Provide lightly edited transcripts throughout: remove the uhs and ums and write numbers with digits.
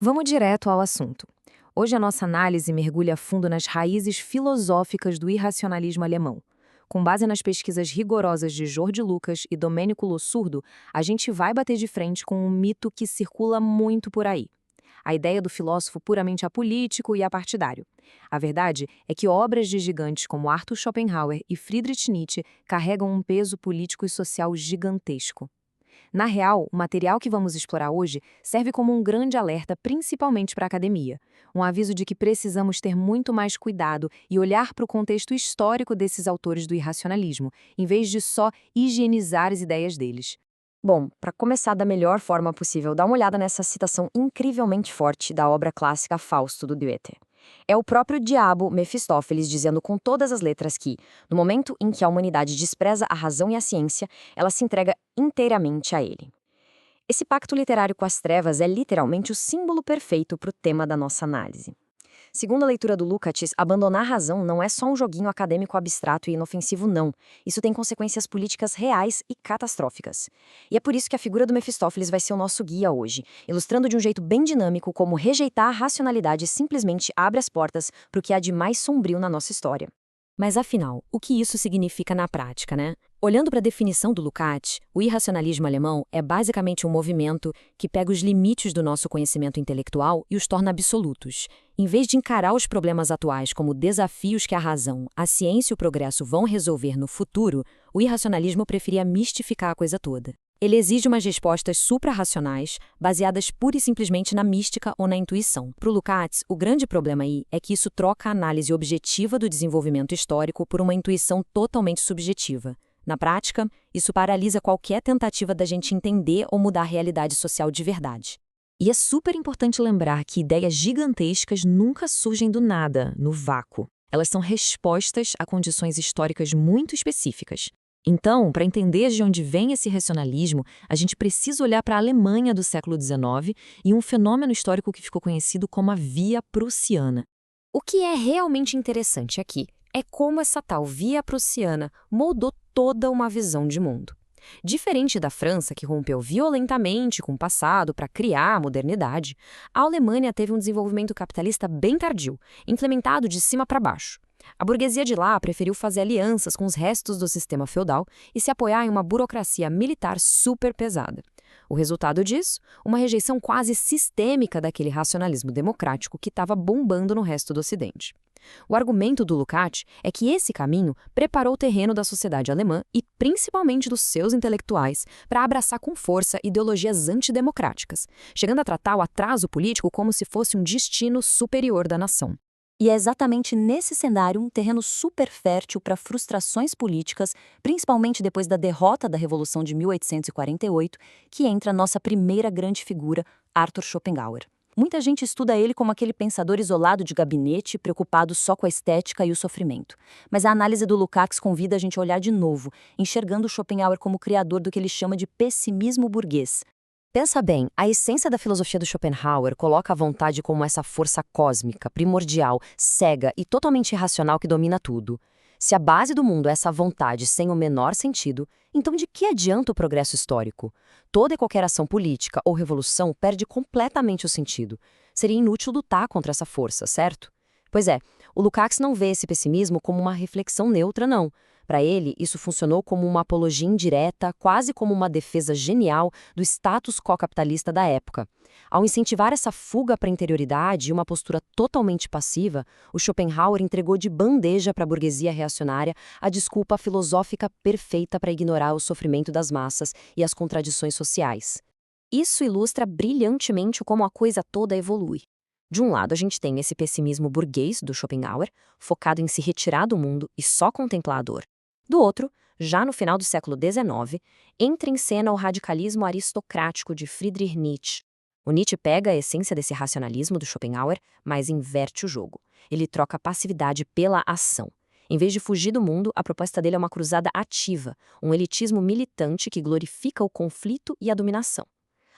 Vamos direto ao assunto. Hoje a nossa análise mergulha a fundo nas raízes filosóficas do irracionalismo alemão. Com base nas pesquisas rigorosas de Jorge Lucas e Domênico Lossurdo, a gente vai bater de frente com um mito que circula muito por aí. A ideia do filósofo puramente apolítico e apartidário. A verdade é que obras de gigantes como Arthur Schopenhauer e Friedrich Nietzsche carregam um peso político e social gigantesco. Na real, o material que vamos explorar hoje serve como um grande alerta, principalmente para a academia. Um aviso de que precisamos ter muito mais cuidado e olhar para o contexto histórico desses autores do irracionalismo, em vez de só higienizar as ideias deles. Bom, para começar da melhor forma possível, dá uma olhada nessa citação incrivelmente forte da obra clássica Fausto do Goethe. É o próprio diabo Mefistófeles dizendo com todas as letras que, no momento em que a humanidade despreza a razão e a ciência, ela se entrega inteiramente a ele. Esse pacto literário com as trevas é literalmente o símbolo perfeito para o tema da nossa análise. Segundo a leitura do Lukács, abandonar a razão não é só um joguinho acadêmico abstrato e inofensivo, não. Isso tem consequências políticas reais e catastróficas. E é por isso que a figura do Mefistófeles vai ser o nosso guia hoje, ilustrando de um jeito bem dinâmico como rejeitar a racionalidade simplesmente abre as portas para o que há de mais sombrio na nossa história. Mas afinal, o que isso significa na prática, né? Olhando para a definição do Lukács, o irracionalismo alemão é basicamente um movimento que pega os limites do nosso conhecimento intelectual e os torna absolutos. Em vez de encarar os problemas atuais como desafios que a razão, a ciência e o progresso vão resolver no futuro, o irracionalismo preferia mistificar a coisa toda. Ele exige umas respostas suprarracionais, baseadas pura e simplesmente na mística ou na intuição. Para o Lukács, o grande problema aí é que isso troca a análise objetiva do desenvolvimento histórico por uma intuição totalmente subjetiva. Na prática, isso paralisa qualquer tentativa da gente entender ou mudar a realidade social de verdade. E é super importante lembrar que ideias gigantescas nunca surgem do nada, no vácuo. Elas são respostas a condições históricas muito específicas. Então, para entender de onde vem esse racionalismo, a gente precisa olhar para a Alemanha do século XIX e um fenômeno histórico que ficou conhecido como a Via Prussiana. O que é realmente interessante aqui é como essa tal via prussiana moldou toda uma visão de mundo. Diferente da França, que rompeu violentamente com o passado para criar a modernidade, a Alemanha teve um desenvolvimento capitalista bem tardio, implementado de cima para baixo. A burguesia de lá preferiu fazer alianças com os restos do sistema feudal e se apoiar em uma burocracia militar super pesada. O resultado disso? Uma rejeição quase sistêmica daquele racionalismo democrático que estava bombando no resto do Ocidente. O argumento do Lukács é que esse caminho preparou o terreno da sociedade alemã e principalmente dos seus intelectuais para abraçar com força ideologias antidemocráticas, chegando a tratar o atraso político como se fosse um destino superior da nação. E é exatamente nesse cenário um terreno super fértil para frustrações políticas, principalmente depois da derrota da Revolução de 1848, que entra a nossa primeira grande figura, Arthur Schopenhauer. Muita gente estuda ele como aquele pensador isolado de gabinete, preocupado só com a estética e o sofrimento. Mas a análise do Lukács convida a gente a olhar de novo, enxergando Schopenhauer como criador do que ele chama de pessimismo burguês. Pensa bem, a essência da filosofia do Schopenhauer coloca a vontade como essa força cósmica, primordial, cega e totalmente irracional que domina tudo. Se a base do mundo é essa vontade sem o menor sentido, então de que adianta o progresso histórico? Toda e qualquer ação política ou revolução perde completamente o sentido. Seria inútil lutar contra essa força, certo? Pois é, o Lukács não vê esse pessimismo como uma reflexão neutra, não. Para ele, isso funcionou como uma apologia indireta, quase como uma defesa genial do status quo capitalista da época. Ao incentivar essa fuga para a interioridade e uma postura totalmente passiva, o Schopenhauer entregou de bandeja para a burguesia reacionária a desculpa filosófica perfeita para ignorar o sofrimento das massas e as contradições sociais. Isso ilustra brilhantemente como a coisa toda evolui. De um lado, a gente tem esse pessimismo burguês do Schopenhauer, focado em se retirar do mundo e só contemplar a dor. Do outro, já no final do século XIX, entra em cena o radicalismo aristocrático de Friedrich Nietzsche. O Nietzsche pega a essência desse racionalismo do Schopenhauer, mas inverte o jogo. Ele troca a passividade pela ação. Em vez de fugir do mundo, a proposta dele é uma cruzada ativa, um elitismo militante que glorifica o conflito e a dominação.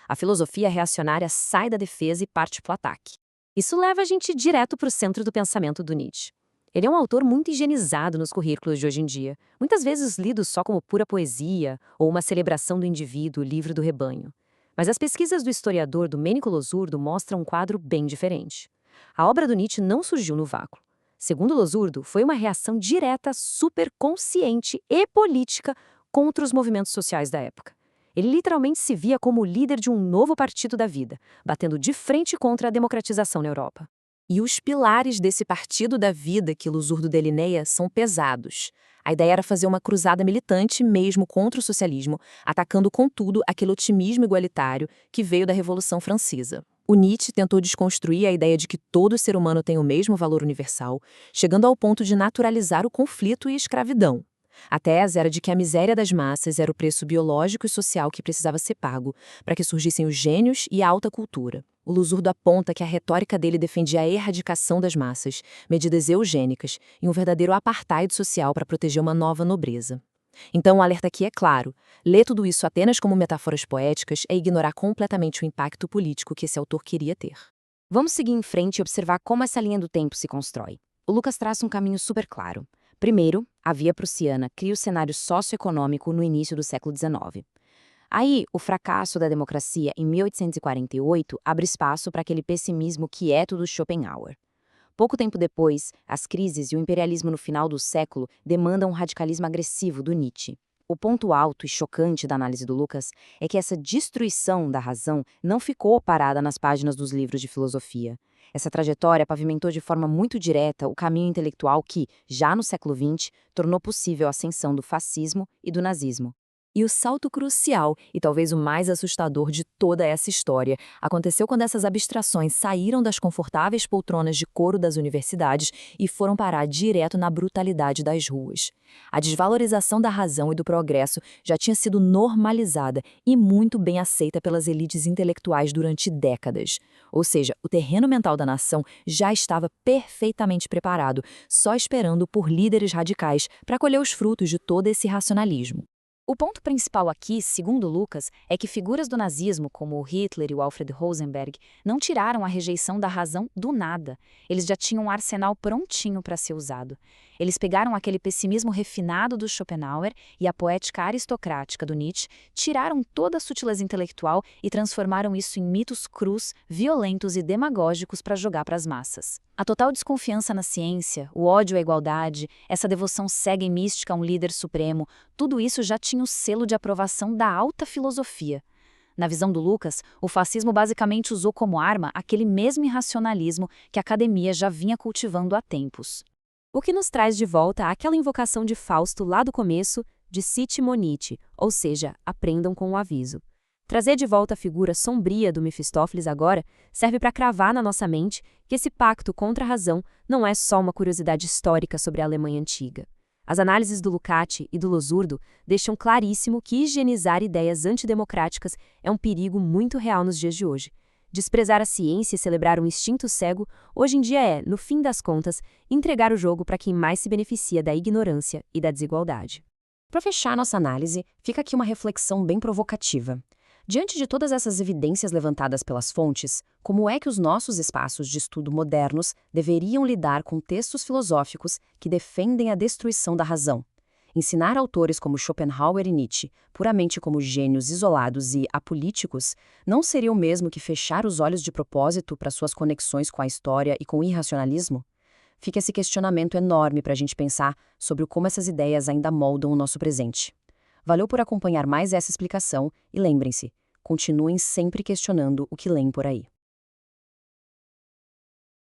A filosofia reacionária sai da defesa e parte para o ataque. Isso leva a gente direto para o centro do pensamento do Nietzsche. Ele é um autor muito higienizado nos currículos de hoje em dia, muitas vezes lido só como pura poesia ou uma celebração do indivíduo livre do rebanho. Mas as pesquisas do historiador Domenico Losurdo mostram um quadro bem diferente. A obra do Nietzsche não surgiu no vácuo. Segundo Losurdo, foi uma reação direta, superconsciente e política contra os movimentos sociais da época. Ele literalmente se via como o líder de um novo partido da vida, batendo de frente contra a democratização na Europa. E os pilares desse partido da vida que Losurdo delineia são pesados. A ideia era fazer uma cruzada militante mesmo contra o socialismo, atacando, contudo, aquele otimismo igualitário que veio da Revolução Francesa. O Nietzsche tentou desconstruir a ideia de que todo ser humano tem o mesmo valor universal, chegando ao ponto de naturalizar o conflito e a escravidão. A tese era de que a miséria das massas era o preço biológico e social que precisava ser pago para que surgissem os gênios e a alta cultura. O Losurdo aponta que a retórica dele defendia a erradicação das massas, medidas eugênicas e um verdadeiro apartheid social para proteger uma nova nobreza. Então o alerta aqui é claro: ler tudo isso apenas como metáforas poéticas é ignorar completamente o impacto político que esse autor queria ter. Vamos seguir em frente e observar como essa linha do tempo se constrói. O Lucas traça um caminho super claro. Primeiro, a Via Prussiana cria o cenário socioeconômico no início do século XIX. Aí, o fracasso da democracia em 1848 abre espaço para aquele pessimismo quieto do Schopenhauer. Pouco tempo depois, as crises e o imperialismo no final do século demandam um radicalismo agressivo do Nietzsche. O ponto alto e chocante da análise do Lucas é que essa destruição da razão não ficou parada nas páginas dos livros de filosofia. Essa trajetória pavimentou de forma muito direta o caminho intelectual que, já no século XX, tornou possível a ascensão do fascismo e do nazismo. E o salto crucial, e talvez o mais assustador de toda essa história, aconteceu quando essas abstrações saíram das confortáveis poltronas de couro das universidades e foram parar direto na brutalidade das ruas. A desvalorização da razão e do progresso já tinha sido normalizada e muito bem aceita pelas elites intelectuais durante décadas. Ou seja, o terreno mental da nação já estava perfeitamente preparado, só esperando por líderes radicais para colher os frutos de todo esse racionalismo. O ponto principal aqui, segundo Lucas, é que figuras do nazismo, como o Hitler e o Alfred Rosenberg, não tiraram a rejeição da razão do nada. Eles já tinham um arsenal prontinho para ser usado. Eles pegaram aquele pessimismo refinado do Schopenhauer e a poética aristocrática do Nietzsche, tiraram toda a sutileza intelectual e transformaram isso em mitos crus, violentos e demagógicos para jogar para as massas. A total desconfiança na ciência, o ódio à igualdade, essa devoção cega e mística a um líder supremo, tudo isso já tinha o selo de aprovação da alta filosofia. Na visão do Lucas, o fascismo basicamente usou como arma aquele mesmo irracionalismo que a academia já vinha cultivando há tempos. O que nos traz de volta àquela invocação de Fausto lá do começo, de cite monite, ou seja, aprendam com o aviso. Trazer de volta a figura sombria do Mefistófeles agora serve para cravar na nossa mente que esse pacto contra a razão não é só uma curiosidade histórica sobre a Alemanha antiga. As análises do Lukács e do Losurdo deixam claríssimo que higienizar ideias antidemocráticas é um perigo muito real nos dias de hoje. Desprezar a ciência e celebrar um instinto cego, hoje em dia é, no fim das contas, entregar o jogo para quem mais se beneficia da ignorância e da desigualdade. Para fechar nossa análise, fica aqui uma reflexão bem provocativa. Diante de todas essas evidências levantadas pelas fontes, como é que os nossos espaços de estudo modernos deveriam lidar com textos filosóficos que defendem a destruição da razão? Ensinar autores como Schopenhauer e Nietzsche, puramente como gênios isolados e apolíticos, não seria o mesmo que fechar os olhos de propósito para suas conexões com a história e com o irracionalismo? Fica esse questionamento enorme para a gente pensar sobre como essas ideias ainda moldam o nosso presente. Valeu por acompanhar mais essa explicação e lembrem-se, continuem sempre questionando o que leem por aí.